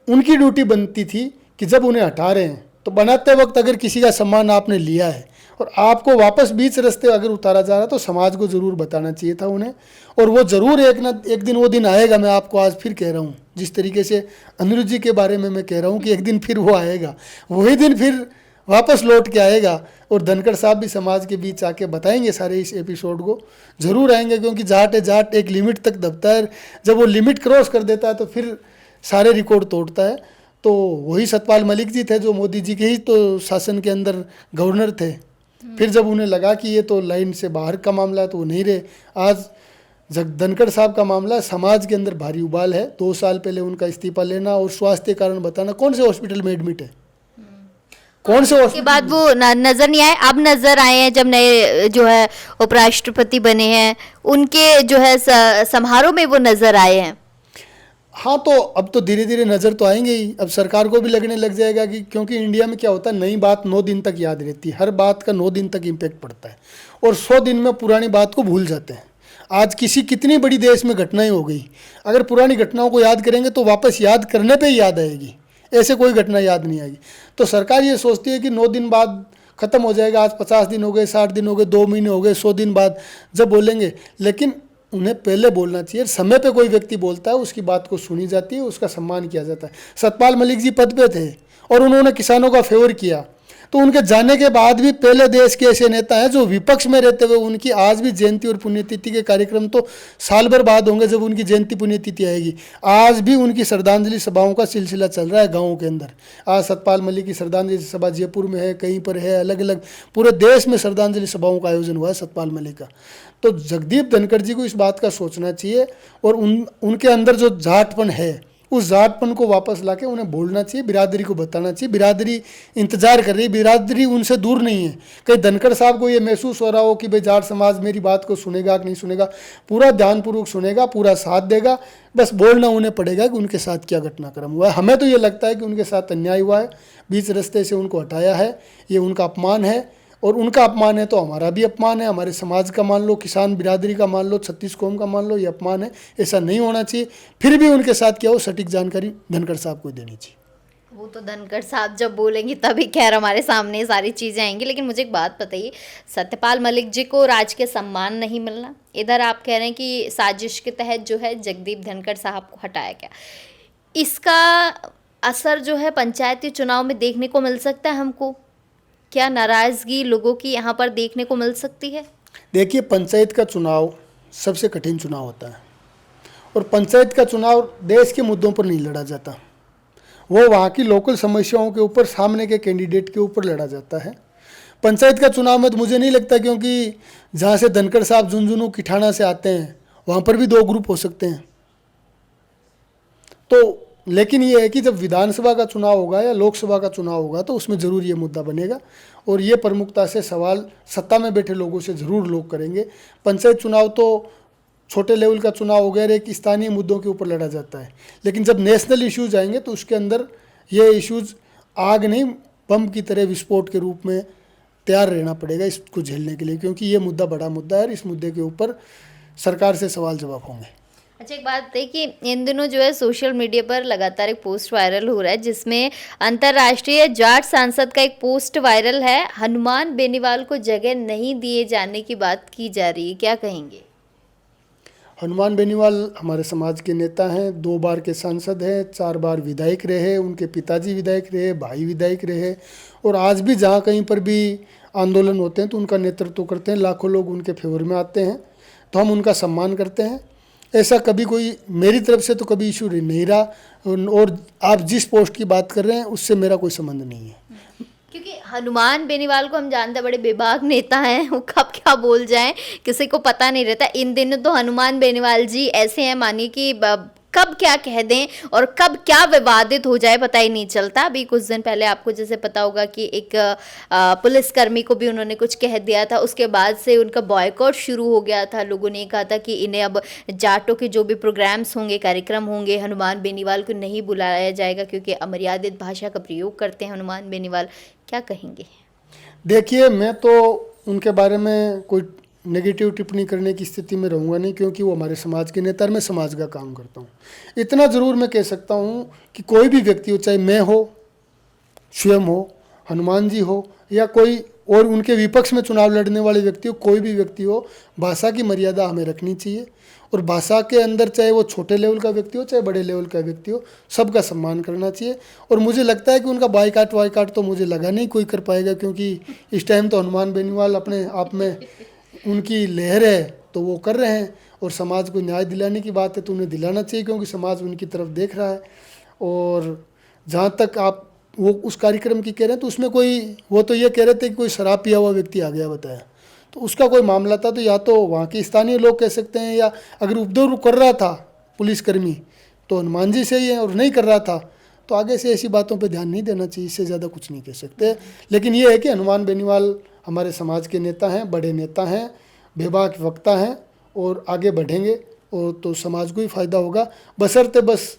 उनकी ड्यूटी बनती थी कि जब उन्हें हटा रहे हैं तो बनाते वक्त अगर किसी का सम्मान आपने लिया है और आपको वापस बीच रास्ते अगर उतारा जा रहा है तो समाज को ज़रूर बताना चाहिए था उन्हें। और वो ज़रूर एक दिन वो दिन आएगा। मैं आपको आज फिर कह रहा हूँ, जिस तरीके से अनिरुद्ध जी के बारे में मैं कह रहा हूँ कि एक दिन फिर वो आएगा, वही दिन फिर वापस लौट के आएगा। और धनखड़ साहब भी समाज के बीच आके बताएंगे सारे इस एपिसोड को, ज़रूर आएंगे, क्योंकि जाट है जाट एक लिमिट तक दबता है। जब वो लिमिट क्रॉस कर देता है तो फिर सारे रिकॉर्ड तोड़ता है। तो वही सतपाल मलिक जी थे जो मोदी जी के ही तो शासन के अंदर गवर्नर थे। फिर जब उन्हें लगा कि ये तो लाइन से बाहर का मामला है तो वो नहीं रहे। आज धनखड़ साहब का मामला समाज के अंदर भारी उबाल है। 2 साल पहले उनका इस्तीफा लेना और स्वास्थ्य कारण बताना, कौन से हॉस्पिटल में एडमिट है, कौन से उसके बाद वो नजर नहीं आए, अब नजर आए हैं जब नए जो है उपराष्ट्रपति बने हैं, उनके जो है समारोह में वो नजर आए हैं। हाँ, तो अब तो धीरे धीरे नज़र तो आएंगे ही। अब सरकार को भी लगने लग जाएगा कि, क्योंकि इंडिया में क्या होता है, नई बात 9 दिन तक याद रहती है, हर बात का 9 दिन तक इम्पैक्ट पड़ता है, और 100 दिन में पुरानी बात को भूल जाते हैं। आज कितनी बड़ी देश में घटनाएं हो गई, अगर पुरानी घटनाओं को याद करेंगे तो वापस याद करने पे ही याद आएगी, ऐसे कोई घटना याद नहीं आएगी। तो सरकार ये सोचती है कि 9 दिन बाद ख़त्म हो जाएगा। आज 50 दिन हो गए, 60 दिन हो गए, 2 महीने हो गए, 100 दिन बाद जब बोलेंगे, लेकिन उन्हें पहले बोलना चाहिए। समय पे कोई व्यक्ति बोलता है, उसकी बात को सुनी जाती है, उसका सम्मान किया जाता है। सतपाल मलिक जी पद पे थे और उन्होंने किसानों का फेवर किया। तो उनके जाने के बाद भी पहले देश के ऐसे नेता हैं जो विपक्ष में रहते हुए उनकी आज भी जयंती और पुण्यतिथि के कार्यक्रम तो साल भर बाद होंगे जब उनकी जयंती पुण्यतिथि आएगी। आज भी उनकी श्रद्धांजलि सभाओं का सिलसिला चल रहा है गाँवों के अंदर। आज सतपाल मलिक की श्रद्धांजलि सभा जयपुर में है, कहीं पर है, अलग अलग पूरे देश में श्रद्धांजलि सभाओं का आयोजन हुआ है सतपाल मलिक का। तो जगदीप धनखड़ जी को इस बात का सोचना चाहिए और उनके अंदर जो जाटपन है उस जाटपन को वापस लाके उन्हें बोलना चाहिए, बिरादरी को बताना चाहिए। बिरादरी इंतजार कर रही है, बिरादरी उनसे दूर नहीं है। कहीं धनखड़ साहब को ये महसूस हो रहा हो कि भाई जाट समाज मेरी बात को सुनेगा कि नहीं सुनेगा, पूरा ध्यानपूर्वक सुनेगा, पूरा साथ देगा। बस बोलना उन्हें पड़ेगा कि उनके साथ क्या घटनाक्रम हुआ है। हमें तो ये लगता है कि उनके साथ अन्याय हुआ है, बीच रास्ते से उनको हटाया है, ये उनका अपमान है और उनका अपमान है तो हमारा भी अपमान है, हमारे समाज का मान लो, किसान बिरादरी का मान लो, 36 कौम का मान लो, ये अपमान है। ऐसा नहीं होना चाहिए। फिर भी उनके साथ क्या हो सटीक जानकारी धनखड़ साहब को देनी चाहिए। वो तो धनखड़ साहब जब बोलेंगे तभी खैर हमारे सामने सारी चीज़ें आएंगी। लेकिन मुझे एक बात बताइए, सत्यपाल मलिक जी को राजकीय सम्मान नहीं मिलना, इधर आप कह रहे हैं कि साजिश के तहत जो है जगदीप धनखड़ साहब को हटाया गया, इसका असर जो है पंचायती चुनाव में देखने को मिल सकता है हमको? क्या नाराज़गी लोगों की यहाँ पर देखने को मिल सकती है? देखिए, पंचायत का चुनाव सबसे कठिन चुनाव होता है और पंचायत का चुनाव देश के मुद्दों पर नहीं लड़ा जाता, वो वहाँ की लोकल समस्याओं के ऊपर सामने के कैंडिडेट के ऊपर लड़ा जाता है। पंचायत का चुनाव में तो मुझे नहीं लगता, क्योंकि जहाँ से धनखड़ साहब झुंझुनू किठाना से आते हैं वहाँ पर भी 2 ग्रुप हो सकते हैं। तो लेकिन ये है कि जब विधानसभा का चुनाव होगा या लोकसभा का चुनाव होगा तो उसमें ज़रूर ये मुद्दा बनेगा और ये प्रमुखता से सवाल सत्ता में बैठे लोगों से ज़रूर लोग करेंगे। पंचायत चुनाव तो छोटे लेवल का चुनाव हो गया, एक स्थानीय मुद्दों के ऊपर लड़ा जाता है। लेकिन जब नेशनल इश्यूज आएंगे तो उसके अंदर ये इश्यूज आग नहीं, बम की तरह विस्फोट के रूप में तैयार रहना पड़ेगा इसको झेलने के लिए, क्योंकि ये मुद्दा बड़ा मुद्दा है और इस मुद्दे के ऊपर सरकार से सवाल जवाब होंगे। अच्छा, एक बात है कि इन दिनों जो है सोशल मीडिया पर लगातार एक पोस्ट वायरल हो रहा है जिसमें अंतर्राष्ट्रीय जाट सांसद का एक पोस्ट वायरल है, हनुमान बेनीवाल को जगह नहीं दिए जाने की बात की जा रही है, क्या कहेंगे? हनुमान बेनीवाल हमारे समाज के नेता हैं, 2 बार के सांसद हैं, 4 बार विधायक रहे, उनके पिताजी विधायक रहे, भाई विधायक रहे और आज भी जहाँ कहीं पर भी आंदोलन होते हैं तो उनका नेतृत्व करते हैं। लाखों लोग उनके फेवर में आते हैं तो हम उनका सम्मान करते हैं। ऐसा कभी कोई मेरी तरफ से तो कभी इशू नहीं रहा और आप जिस पोस्ट की बात कर रहे हैं उससे मेरा कोई संबंध नहीं है। क्योंकि हनुमान बेनीवाल को हम जानते हैं बड़े बेबाक नेता हैं, वो कब क्या बोल जाएं किसी को पता नहीं रहता। इन दिनों तो हनुमान बेनीवाल जी ऐसे हैं मानिए कि कब क्या कह दें और कब क्या विवादित हो जाए पता ही नहीं चलता। अभी कुछ दिन पहले आपको जैसे पता होगा कि एक पुलिसकर्मी को भी उन्होंने कुछ कह दिया था, उसके बाद से उनका बॉयकॉट शुरू हो गया था। लोगों ने कहा था कि इन्हें अब जाटों के जो भी प्रोग्राम्स होंगे, कार्यक्रम होंगे, हनुमान बेनीवाल को नहीं बुलाया जाएगा क्योंकि अमर्यादित भाषा का प्रयोग करते हैं हनुमान बेनीवाल। क्या कहेंगे? देखिए, मैं तो उनके बारे में कोई नेगेटिव टिप्पणी करने की स्थिति में रहूँगा नहीं, क्योंकि वो हमारे समाज के नेता, मैं समाज का काम करता हूँ। इतना ज़रूर मैं कह सकता हूँ कि कोई भी व्यक्ति हो, चाहे मैं हो, स्वयं हो, हनुमान जी हो या कोई और उनके विपक्ष में चुनाव लड़ने वाले व्यक्ति हो, कोई भी व्यक्ति हो, भाषा की मर्यादा हमें रखनी चाहिए और भाषा के अंदर चाहे वो छोटे लेवल का व्यक्ति हो चाहे बड़े लेवल का व्यक्ति हो, सबका सम्मान करना चाहिए। और मुझे लगता है कि उनका बाइकाट तो मुझे लगा नहीं कोई कर पाएगा, क्योंकि इस टाइम तो हनुमान बेनीवाल अपने आप में उनकी लहर है तो वो कर रहे हैं और समाज को न्याय दिलाने की बात है तो उन्हें दिलाना चाहिए, क्योंकि समाज उनकी तरफ देख रहा है। और जहाँ तक आप वो उस कार्यक्रम की कह रहे हैं तो उसमें कोई, वो तो ये कह रहे थे कि कोई शराब पिया हुआ व्यक्ति आ गया बताया, तो उसका कोई मामला था तो या तो वहाँ के स्थानीय लोग कह सकते हैं, या अगर उपद्रव कर रहा था पुलिसकर्मी तो हनुमान जी से ही है और नहीं कर रहा था तो आगे से ऐसी बातों पे ध्यान नहीं देना चाहिए। इससे ज़्यादा कुछ नहीं कह सकते। लेकिन ये है कि हनुमान बेनीवाल हमारे समाज के नेता हैं, बड़े नेता हैं, बेबाक वक्ता हैं और आगे बढ़ेंगे और तो समाज को ही फ़ायदा होगा, बशर्ते बस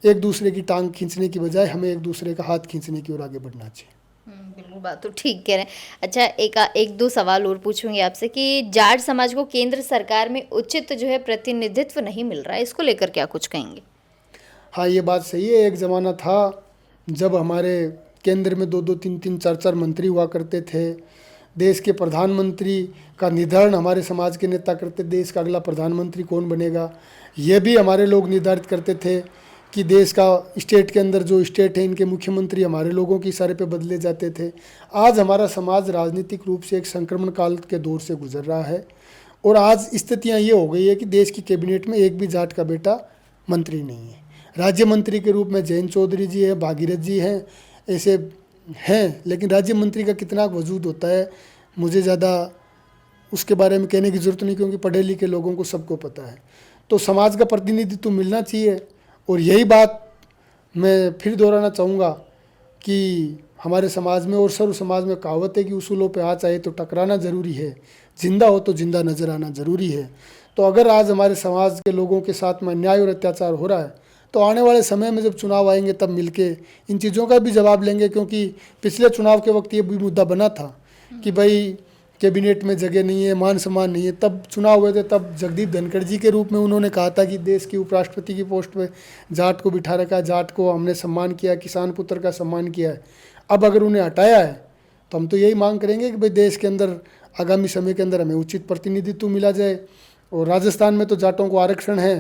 एक दूसरे की टांग खींचने की बजाय हमें एक दूसरे का हाथ खींचने की ओर आगे बढ़ना चाहिए। बिल्कुल, बात तो ठीक कह रहे हैं। अच्छा, एक दो सवाल और पूछूंगी आपसे कि जाट समाज को केंद्र सरकार में उचित जो है प्रतिनिधित्व नहीं मिल रहा है, इसको लेकर क्या कुछ कहेंगे? हाँ, ये बात सही है। एक ज़माना था जब हमारे केंद्र में 2-2, 3-3, 4-4 मंत्री हुआ करते थे। देश के प्रधानमंत्री का निर्धारण हमारे समाज के नेता करते, देश का अगला प्रधानमंत्री कौन बनेगा ये भी हमारे लोग निर्धारित करते थे। कि देश का स्टेट के अंदर जो स्टेट है इनके मुख्यमंत्री हमारे लोगों के इशारे पे बदले जाते थे। आज हमारा समाज राजनीतिक रूप से एक संक्रमण काल के दौर से गुजर रहा है और आज स्थितियां ये हो गई है कि देश की कैबिनेट में एक भी जाट का बेटा मंत्री नहीं है। राज्य मंत्री के रूप में जयंत चौधरी जी है, भागीरथ जी हैं, ऐसे हैं, लेकिन राज्य मंत्री का कितना वजूद होता है मुझे ज़्यादा उसके बारे में कहने की ज़रूरत नहीं, क्योंकि पढ़े लिखे लोगों को सबको पता है। तो समाज का प्रतिनिधित्व मिलना चाहिए और यही बात मैं फिर दोहराना चाहूँगा कि हमारे समाज में और सर्व समाज में कहावत है कि उसूलों पे हाथ आए तो टकराना ज़रूरी है, जिंदा हो तो जिंदा नज़र आना ज़रूरी है। तो अगर आज हमारे समाज के लोगों के साथ में अन्याय और अत्याचार हो रहा है तो आने वाले समय में जब चुनाव आएंगे तब मिलके इन चीज़ों का भी जवाब लेंगे, क्योंकि पिछले चुनाव के वक्त ये भी मुद्दा बना था कि भाई कैबिनेट में जगह नहीं है, मान सम्मान नहीं है। तब चुनाव हुए थे, तब जगदीप धनखड़ जी के रूप में उन्होंने कहा था कि देश की उपराष्ट्रपति की पोस्ट पे जाट को बिठा रखा है, जाट को हमने सम्मान किया, किसान पुत्र का सम्मान किया है। अब अगर उन्हें हटाया है तो हम तो यही मांग करेंगे कि भाई देश के अंदर आगामी समय के अंदर हमें उचित प्रतिनिधित्व मिला जाए। और राजस्थान में तो जाटों को आरक्षण है,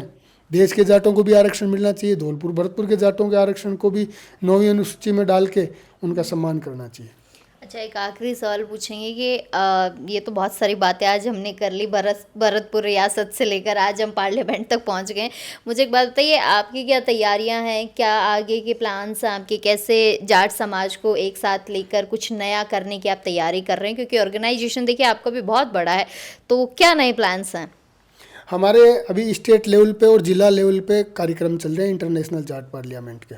देश के जाटों को भी आरक्षण मिलना चाहिए, धौलपुर भरतपुर के जाटों के आरक्षण को भी 9वीं अनुसूची में डाल के उनका सम्मान करना चाहिए। अच्छा, एक आखिरी सवाल पूछेंगे कि ये तो बहुत सारी बातें आज हमने कर ली, भरतपुर रियासत से लेकर आज हम पार्लियामेंट तक पहुंच गए। मुझे एक बात बताइए, आपकी क्या तैयारियां हैं, क्या आगे के प्लान्स हैं आपके, कैसे जाट समाज को एक साथ लेकर कुछ नया करने की आप तैयारी कर रहे हैं? क्योंकि ऑर्गेनाइजेशन देखिए आपका भी बहुत बड़ा है, तो क्या नए प्लान्स हैं? हमारे अभी स्टेट लेवल पे और ज़िला लेवल पे कार्यक्रम चल रहे हैं इंटरनेशनल जाट पार्लियामेंट के,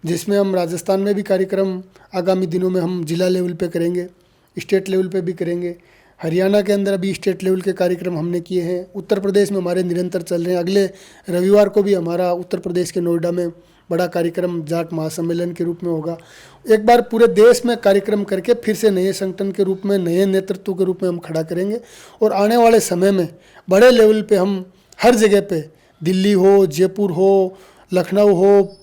जिसमें हम राजस्थान में भी कार्यक्रम आगामी दिनों में हम ज़िला लेवल पे करेंगे, स्टेट लेवल पे भी करेंगे। हरियाणा के अंदर अभी स्टेट लेवल के कार्यक्रम हमने किए हैं। उत्तर प्रदेश में हमारे निरंतर चल रहे हैं। अगले रविवार को भी हमारा उत्तर प्रदेश के नोएडा में बड़ा कार्यक्रम जाट महासम्मेलन के रूप में होगा। एक बार पूरे देश में कार्यक्रम करके फिर से नए संगठन के रूप में, नए नेतृत्व के रूप में हम खड़ा करेंगे और आने वाले समय में बड़े लेवल पे हम हर जगह पे, दिल्ली हो, जयपुर हो, लखनऊ हो,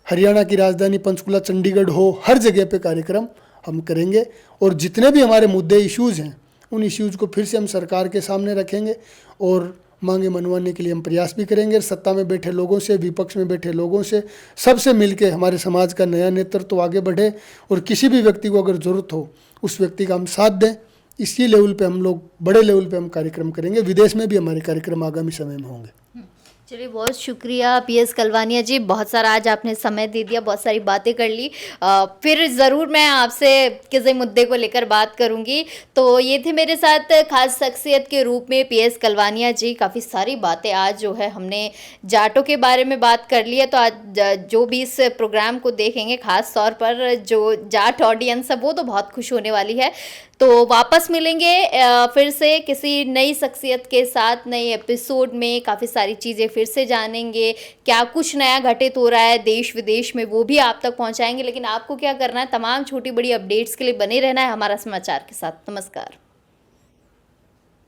हरियाणा की राजधानी पंचकुला, चंडीगढ़ हो, हर जगह पे कार्यक्रम हम करेंगे और जितने भी हमारे मुद्दे इश्यूज़ हैं उन इश्यूज़ को फिर से हम सरकार के सामने रखेंगे और मांगे मनवाने के लिए हम प्रयास भी करेंगे। सत्ता में बैठे लोगों से, विपक्ष में बैठे लोगों से, सबसे मिलके हमारे समाज का नया नेतृत्व आगे बढ़े और किसी भी व्यक्ति को अगर ज़रूरत हो उस व्यक्ति का हम साथ दें। इसी लेवल पे हम लोग बड़े लेवल पे हम कार्यक्रम करेंगे। विदेश में भी हमारे कार्यक्रम आगामी समय में होंगे। चलिए, बहुत शुक्रिया PS कलवानिया जी, बहुत सारा आज आपने समय दे दिया, बहुत सारी बातें कर ली। फिर ज़रूर मैं आपसे किसी मुद्दे को लेकर बात करूंगी। तो ये थे मेरे साथ खास शख्सियत के रूप में PS कलवानिया जी। काफ़ी सारी बातें आज जो है हमने जाटों के बारे में बात कर ली है। तो आज जो भी इस प्रोग्राम को देखेंगे, ख़ास तौर पर जो जाट ऑडियंस है वो तो बहुत खुश होने वाली है। तो वापस मिलेंगे फिर से किसी नई शख्सियत के साथ, नए एपिसोड में। काफ़ी सारी चीज़ें फिर से जानेंगे, क्या कुछ नया घटित हो रहा है देश विदेश में, वो भी आप तक पहुंचाएंगे। लेकिन आपको क्या करना है, तमाम छोटी बड़ी अपडेट्स के लिए बने रहना है हमारा समाचार के साथ। नमस्कार।